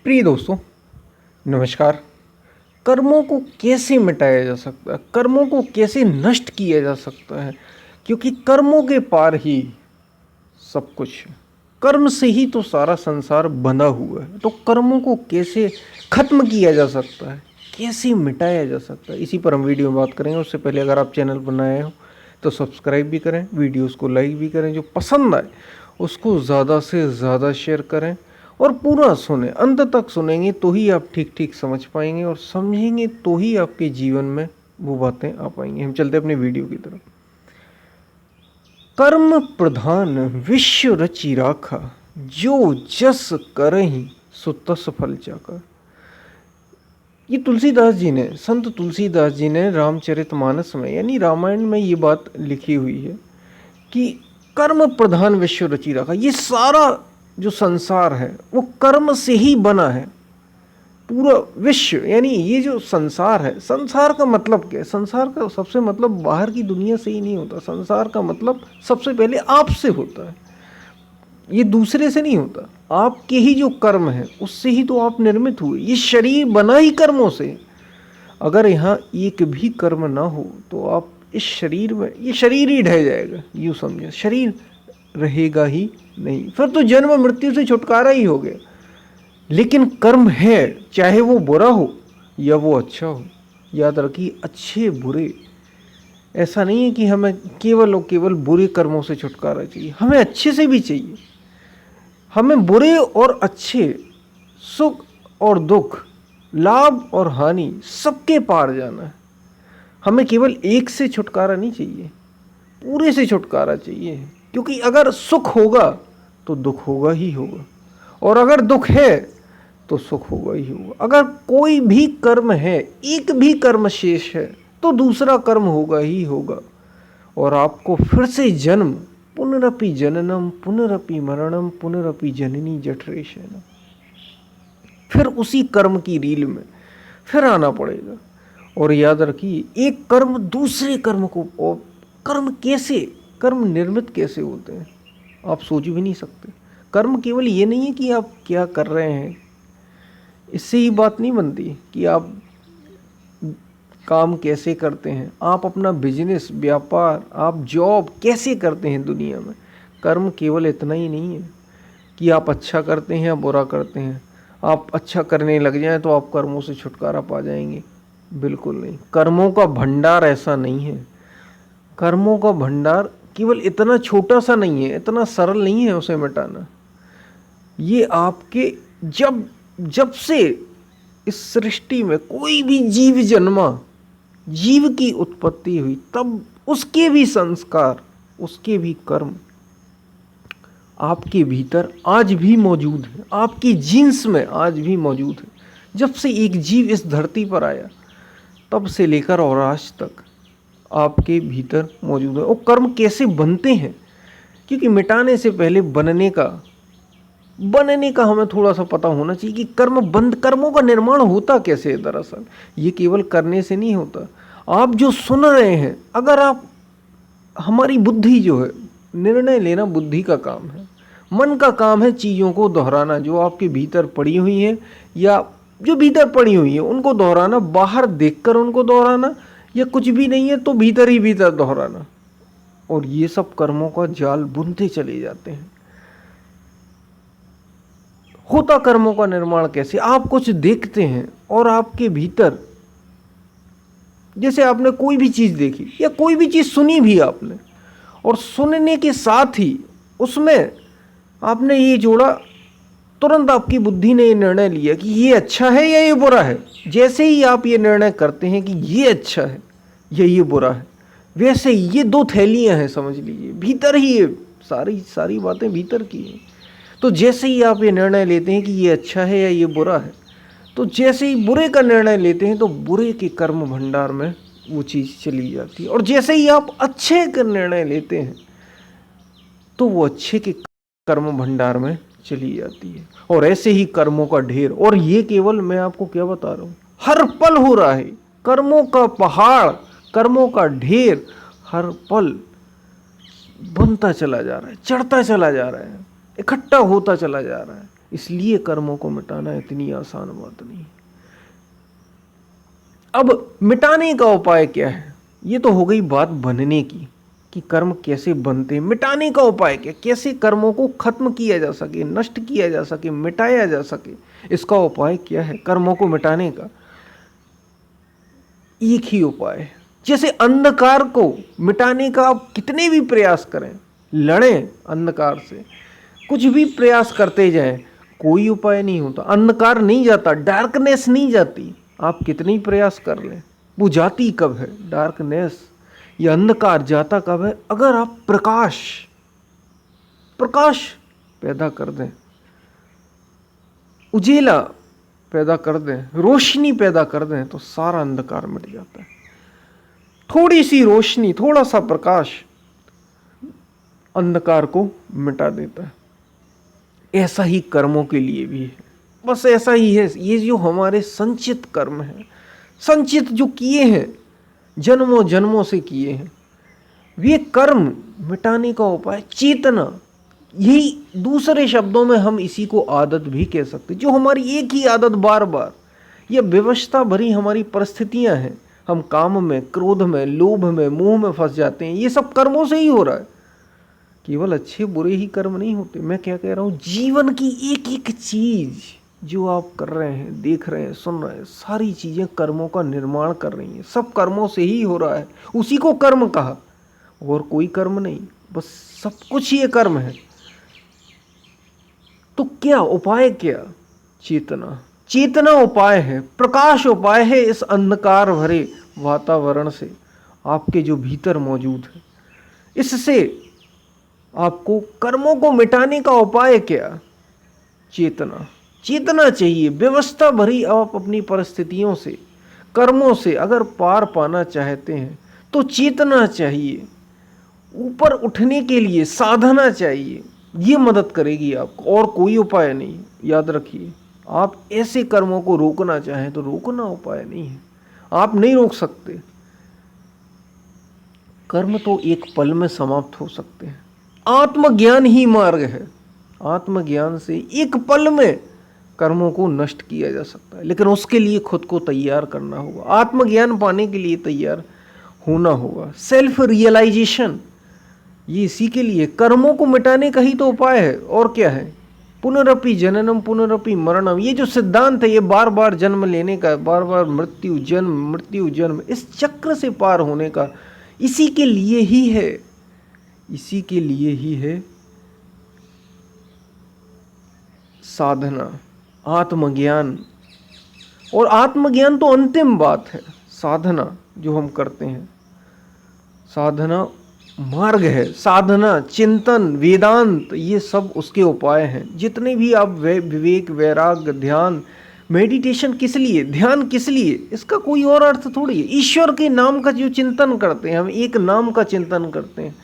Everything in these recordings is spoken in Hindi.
प्रिय दोस्तों, नमस्कार। कर्मों को कैसे मिटाया जा सकता है, कर्मों को कैसे नष्ट किया जा सकता है, क्योंकि कर्मों के पार ही सब कुछ है। कर्म से ही तो सारा संसार बंधा हुआ है। तो कर्मों को कैसे खत्म किया जा सकता है, कैसे मिटाया जा सकता है, इसी पर हम वीडियो में बात करेंगे। उससे पहले अगर आप चैनल पर नए हो तो सब्सक्राइब भी करें, वीडियोस को लाइक भी करें, जो पसंद आए उसको ज़्यादा से ज़्यादा शेयर करें और पूरा सुने। अंत तक सुनेंगे तो ही आप ठीक ठीक समझ पाएंगे और समझेंगे तो ही आपके जीवन में वो बातें आ पाएंगी। हम चलते अपने वीडियो की तरफ। कर्म प्रधान विश्व रचि राखा, जो जस करहि सो तस फल चाका। ये तुलसीदास जी ने, संत तुलसीदास जी ने रामचरितमानस में यानी रामायण में ये बात लिखी हुई है कि कर्म प्रधान विश्व रचि राखा। ये सारा जो संसार है वो कर्म से ही बना है। पूरा विश्व यानी ये जो संसार है, संसार का मतलब क्या है? संसार का सबसे मतलब बाहर की दुनिया से ही नहीं होता। संसार का मतलब सबसे पहले आपसे होता है, ये दूसरे से नहीं होता। आपके ही जो कर्म है उससे ही तो आप निर्मित हुए। ये शरीर बना ही कर्मों से। अगर यहाँ एक भी कर्म ना हो तो आप इस शरीर में, ये शरीर ही ढह जाएगा। यूँ समझे, शरीर रहेगा ही नहीं, फिर तो जन्म मृत्यु से छुटकारा ही हो गया। लेकिन कर्म है, चाहे वो बुरा हो या वो अच्छा हो। याद रखिए, अच्छे बुरे ऐसा नहीं है कि हमें केवल और केवल बुरे कर्मों से छुटकारा चाहिए, हमें अच्छे से भी चाहिए। हमें बुरे और अच्छे, सुख और दुख, लाभ और हानि, सबके पार जाना है। हमें केवल एक से छुटकारा नहीं चाहिए, पूरे से छुटकारा चाहिए। क्योंकि अगर सुख होगा तो दुख होगा ही होगा, और अगर दुख है तो सुख होगा ही होगा। अगर कोई भी कर्म है, एक भी कर्म शेष है, तो दूसरा कर्म होगा ही होगा। और आपको फिर से जन्म, पुनरपि जननम पुनरपि मरणम पुनरपि जननी जठरे शयनम, फिर उसी कर्म की रील में फिर आना पड़ेगा। और याद रखिए, एक कर्म दूसरे कर्म को, और कर्म कैसे, कर्म निर्मित कैसे होते हैं आप सोच भी नहीं सकते। कर्म केवल ये नहीं है कि आप क्या कर रहे हैं, इससे ही बात नहीं बनती कि आप काम कैसे करते हैं, आप अपना बिजनेस, व्यापार, आप जॉब कैसे करते हैं दुनिया में। कर्म केवल इतना ही नहीं है कि आप अच्छा करते हैं या बुरा करते हैं। आप अच्छा करने लग जाएं तो आप कर्मों से छुटकारा पा जाएंगे, बिल्कुल नहीं। कर्मों का भंडार ऐसा नहीं है। कर्मों का भंडार केवल इतना छोटा सा नहीं है, इतना सरल नहीं है उसे मिटाना। ये आपके जब जब से इस सृष्टि में कोई भी जीव जन्मा, जीव की उत्पत्ति हुई, तब उसके भी संस्कार, उसके भी कर्म आपके भीतर आज भी मौजूद है, आपकी जीन्स में आज भी मौजूद है। जब से एक जीव इस धरती पर आया तब से लेकर और आज तक आपके भीतर मौजूद है। और कर्म कैसे बनते हैं, क्योंकि मिटाने से पहले बनने का हमें थोड़ा सा पता होना चाहिए कि कर्मों का निर्माण होता कैसे है। दरअसल ये केवल करने से नहीं होता। आप जो सुन रहे हैं, अगर आप, हमारी बुद्धि जो है, निर्णय लेना बुद्धि का काम है, मन का काम है चीज़ों को दोहराना, जो आपके भीतर पड़ी हुई है या जो भीतर पड़ी हुई है उनको दोहराना, बाहर देखकर उनको दोहराना, या कुछ भी नहीं है तो भीतर ही भीतर दोहराना। और ये सब कर्मों का जाल बुनते चले जाते हैं। होता कर्मों का निर्माण कैसे, आप कुछ देखते हैं और आपके भीतर, जैसे आपने कोई भी चीज़ देखी या कोई भी चीज़ सुनी भी आपने, और सुनने के साथ ही उसमें आपने ये जोड़ा, तुरंत आपकी बुद्धि ने ये निर्णय लिया कि ये अच्छा है या ये बुरा है। जैसे ही आप ये निर्णय करते हैं कि ये अच्छा है या ये बुरा है, वैसे ही ये दो थैलियाँ हैं, समझ लीजिए, भीतर ही ये सारी बातें भीतर की हैं। तो जैसे ही आप ये निर्णय लेते हैं कि ये अच्छा है या ये बुरा है, तो जैसे ही बुरे का निर्णय लेते हैं तो बुरे के कर्म भंडार में वो चीज़ चली जाती है। और जैसे ही आप अच्छे का निर्णय लेते हैं तो वो अच्छे के कर्म भंडार में चली जाती है। और ऐसे ही कर्मों का ढेर, और ये केवल मैं आपको क्या बता रहा हूँ, हर पल हो रहा है। कर्मों का पहाड़, कर्मों का ढेर हर पल बनता चला जा रहा है, चढ़ता चला जा रहा है, इकट्ठा होता चला जा रहा है। इसलिए कर्मों को मिटाना इतनी आसान बात नहीं। अब मिटाने का उपाय क्या है? ये तो हो गई बात बनने की कि कर्म कैसे बनते हैं। मिटाने का उपाय क्या, कैसे कर्मों को खत्म किया जा सके, नष्ट किया जा सके, मिटाया जा सके, इसका उपाय क्या है? कर्मों को मिटाने का एक ही उपाय है। जैसे अंधकार को मिटाने का आप कितने भी प्रयास करें, लड़ें अंधकार से, कुछ भी प्रयास करते जाएं, कोई उपाय नहीं होता। अंधकार नहीं जाता, डार्कनेस नहीं जाती, आप कितने ही प्रयास कर लें। वो जाती कब है? डार्कनेस या अंधकार जाता कब है? अगर आप प्रकाश पैदा कर दें, उजेला पैदा कर दें, रोशनी पैदा कर दें, तो सारा अंधकार मिट जाता है। थोड़ी सी रोशनी, थोड़ा सा प्रकाश अंधकार को मिटा देता है। ऐसा ही कर्मों के लिए भी है, बस ऐसा ही है। ये जो हमारे संचित कर्म हैं, संचित जो किए हैं, जन्मों जन्मों से किए हैं, वे कर्म मिटाने का उपाय चेतना। यही दूसरे शब्दों में हम इसी को आदत भी कह सकते, जो हमारी एक ही आदत बार बार, यह विवशता भरी हमारी परिस्थितियां हैं। हम काम में, क्रोध में, लोभ में, मोह में फंस जाते हैं। ये सब कर्मों से ही हो रहा है। केवल अच्छे बुरे ही कर्म नहीं होते। मैं क्या कह रहा हूँ, जीवन की एक एक चीज जो आप कर रहे हैं, देख रहे हैं, सुन रहे हैं, सारी चीजें कर्मों का निर्माण कर रही हैं। सब कर्मों से ही हो रहा है, उसी को कर्म कहा, और कोई कर्म नहीं, बस सब कुछ ये कर्म है। तो क्या उपाय? क्या? चेतना। चेतना उपाय है, प्रकाश उपाय है इस अंधकार भरे वातावरण से, आपके जो भीतर मौजूद है। इससे आपको कर्मों को मिटाने का उपाय क्या? चेतना। चेतना चाहिए, व्यवस्था भरी। आप अपनी परिस्थितियों से, कर्मों से अगर पार पाना चाहते हैं तो चेतना चाहिए। ऊपर उठने के लिए साधना चाहिए, ये मदद करेगी आपको, और कोई उपाय नहीं। याद रखिए, आप ऐसे कर्मों को रोकना चाहें तो रोकना उपाय नहीं है, आप नहीं रोक सकते। कर्म तो एक पल में समाप्त हो सकते हैं। आत्मज्ञान ही मार्ग है। आत्मज्ञान से एक पल में कर्मों को नष्ट किया जा सकता है, लेकिन उसके लिए खुद को तैयार करना होगा। आत्मज्ञान पाने के लिए तैयार होना होगा। सेल्फ रियलाइजेशन, ये इसी के लिए, कर्मों को मिटाने का ही तो उपाय है। और क्या है? पुनरपि जननम पुनरपि मरणम, ये जो सिद्धांत है, ये बार बार जन्म लेने का, बार बार मृत्यु जन्म, इस चक्र से पार होने का, इसी के लिए ही है। इसी के लिए ही है साधना, आत्मज्ञान। और आत्मज्ञान तो अंतिम बात है। साधना जो हम करते हैं, साधना मार्ग है। साधना, चिंतन, वेदांत, ये सब उसके उपाय हैं। जितने भी आप विवेक, वैराग्य, ध्यान, मेडिटेशन, किस लिए ध्यान, किस लिए? इसका कोई और अर्थ थोड़ी है। ईश्वर के नाम का जो चिंतन करते हैं, हम एक नाम का चिंतन करते हैं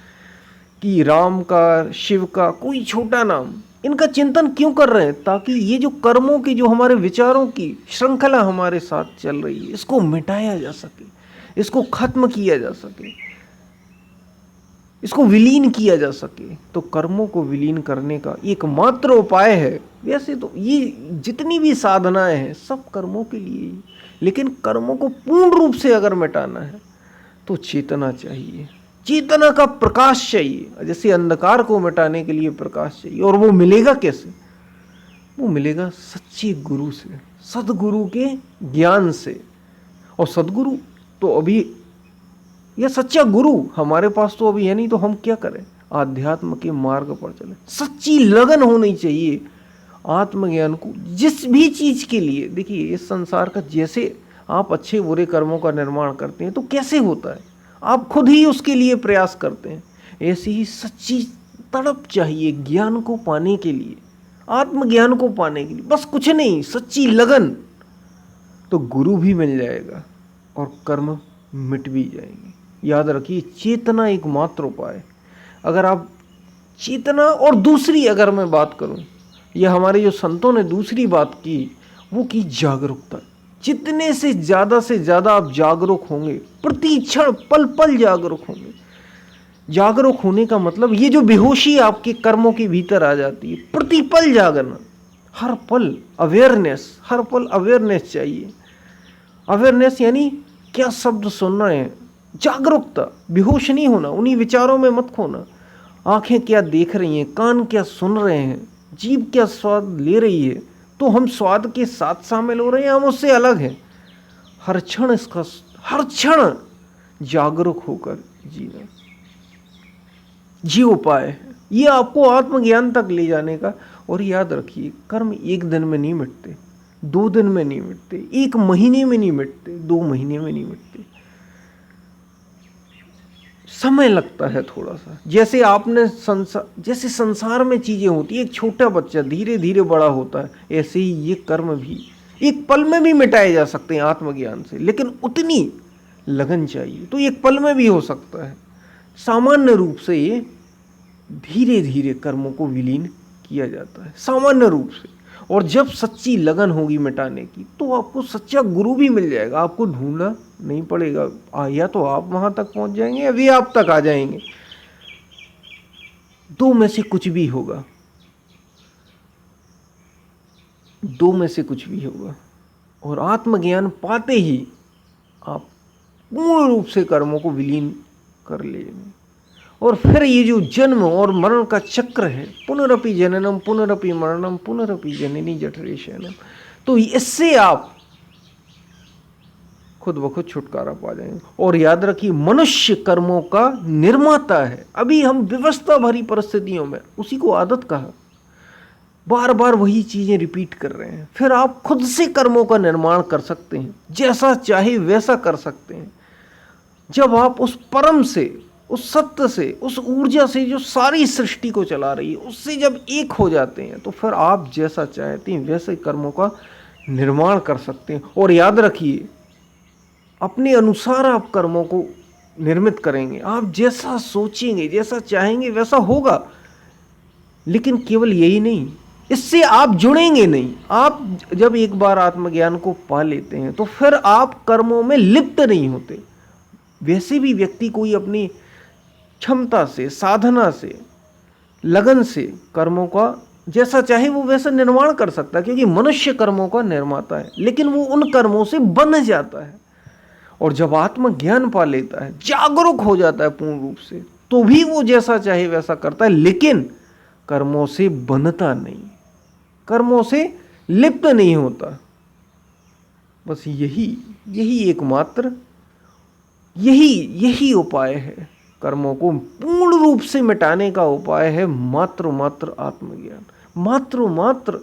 कि राम का, शिव का, कोई छोटा नाम, इनका चिंतन क्यों कर रहे हैं? ताकि ये जो कर्मों की, जो हमारे विचारों की श्रृंखला हमारे साथ चल रही है, इसको मिटाया जा सके, इसको खत्म किया जा सके, इसको विलीन किया जा सके। तो कर्मों को विलीन करने का एकमात्र उपाय है। वैसे तो ये जितनी भी साधनाएं हैं सब कर्मों के लिए ही, लेकिन कर्मों को पूर्ण रूप से अगर मिटाना है तो चेतना चाहिए, चेतना का प्रकाश चाहिए। जैसे अंधकार को मिटाने के लिए प्रकाश चाहिए, और वो मिलेगा कैसे? वो मिलेगा सच्चे गुरु से, सदगुरु के ज्ञान से। और सदगुरु तो अभी, यह सच्चा गुरु हमारे पास तो अभी है नहीं, तो हम क्या करें? आध्यात्म के मार्ग पर चले। सच्ची लगन होनी चाहिए आत्मज्ञान को, जिस भी चीज के लिए। देखिए, इस संसार का, जैसे आप अच्छे बुरे कर्मों का निर्माण करते हैं तो कैसे होता है? आप खुद ही उसके लिए प्रयास करते हैं। ऐसी ही सच्ची तड़प चाहिए ज्ञान को पाने के लिए, आत्मज्ञान को पाने के लिए, बस कुछ नहीं, सच्ची लगन। तो गुरु भी मिल जाएगा और कर्म मिट भी जाएंगे। याद रखिए, चेतना एकमात्र उपाय। अगर आप चेतना, और दूसरी अगर मैं बात करूं, यह हमारे जो संतों ने दूसरी बात की, वो की जागरूकता। जितने से ज़्यादा आप जागरूक होंगे, प्रति क्षण पल पल जागरूक होंगे। जागरूक होने का मतलब ये जो बेहोशी आपके कर्मों के भीतर आ जाती है, प्रतिपल जागना, हर पल अवेयरनेस, हर पल अवेयरनेस चाहिए। अवेयरनेस यानी क्या शब्द सुन रहे हैं, जागरूकता, बेहोश नहीं होना, उन्हीं विचारों में मत खोना। आंखें क्या देख रही हैं, कान क्या सुन रहे हैं, जीभ क्या स्वाद ले रही है, तो हम स्वाद के साथ शामिल हो रहे हैं, हम उससे अलग हैं। हर क्षण इसका, हर क्षण जागरूक होकर जीना, ये उपाय है। ये आपको आत्मज्ञान तक ले जाने का। और याद रखिए, कर्म एक दिन में नहीं मिटते, 2 दिन में नहीं मिटते, 1 महीने में नहीं मिटते, 2 महीने में नहीं मिटते, समय लगता है थोड़ा सा। जैसे आपने जैसे संसार में चीजें होती है, एक छोटा बच्चा धीरे धीरे बड़ा होता है, ऐसे ही ये कर्म भी एक पल में भी मिटाए जा सकते हैं आत्मज्ञान से, लेकिन उतनी लगन चाहिए। तो एक पल में भी हो सकता है। सामान्य रूप से ये धीरे धीरे कर्मों को विलीन किया जाता है, सामान्य रूप से। और जब सच्ची लगन होगी मिटाने की, तो आपको सच्चा गुरु भी मिल जाएगा, आपको ढूंढना नहीं पड़ेगा। या तो आप वहां तक पहुंच जाएंगे या वे आप तक आ जाएंगे, 2 में से कुछ भी होगा, 2 में से कुछ भी होगा। और आत्मज्ञान पाते ही आप पूर्ण रूप से कर्मों को विलीन कर लेंगे। और फिर ये जो जन्म और मरण का चक्र है, पुनरपि जननम पुनरपि मरणम पुनरपि जननी जठरे शयनम, तो इससे आप खुद ब खुद छुटकारा पा जाएंगे। और याद रखिए, मनुष्य कर्मों का निर्माता है। अभी हम व्यवस्था भरी परिस्थितियों में, उसी को आदत कहा, बार बार वही चीजें रिपीट कर रहे हैं। फिर आप खुद से कर्मों का निर्माण कर सकते हैं, जैसा चाहे वैसा कर सकते हैं। जब आप उस परम से, उस सत्य से, उस ऊर्जा से जो सारी सृष्टि को चला रही है, उससे जब एक हो जाते हैं, तो फिर आप जैसा चाहते हैं वैसे कर्मों का निर्माण कर सकते हैं। और याद रखिए, अपने अनुसार आप कर्मों को निर्मित करेंगे। आप जैसा सोचेंगे, जैसा चाहेंगे वैसा होगा। लेकिन केवल यही नहीं, इससे आप जुड़ेंगे नहीं। आप जब एक बार आत्मज्ञान को पा लेते हैं, तो फिर आप कर्मों में लिप्त नहीं होते। वैसे भी व्यक्ति कोई अपनी क्षमता से, साधना से, लगन से कर्मों का जैसा चाहे वो वैसा निर्माण कर सकता है, क्योंकि मनुष्य कर्मों का निर्माता है। लेकिन वो उन कर्मों से बन जाता है। और जब आत्मज्ञान पा लेता है, जागरूक हो जाता है पूर्ण रूप से, तो भी वो जैसा चाहे वैसा करता है, लेकिन कर्मों से बनता नहीं, कर्मों से लिप्त नहीं होता। बस यही एकमात्र यही उपाय है। कर्मों को पूर्ण रूप से मिटाने का उपाय है मात्र आत्मज्ञान। मात्र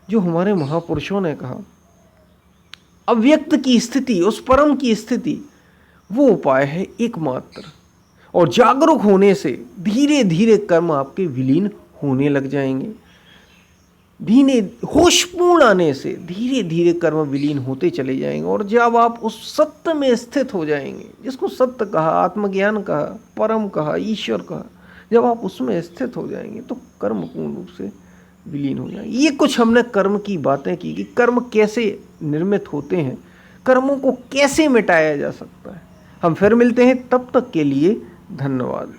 जो हमारे महापुरुषों ने कहा, अव्यक्त की स्थिति, उस परम की स्थिति, वो उपाय है एकमात्र। और जागरूक होने से धीरे धीरे कर्म आपके विलीन होने लग जाएंगे। धीरे होशपूर्ण आने से धीरे धीरे कर्म विलीन होते चले जाएंगे। और जब आप उस सत्य में स्थित हो जाएंगे, जिसको सत्य कहा, आत्मज्ञान कहा, परम कहा, ईश्वर कहा, जब आप उसमें स्थित हो जाएंगे, तो कर्म पूर्ण रूप से विलीन हो जाएंगे। ये कुछ हमने कर्म की बातें की कि कर्म कैसे निर्मित होते हैं, कर्मों को कैसे मिटाया जा सकता है। हम फिर मिलते हैं, तब तक के लिए धन्यवाद।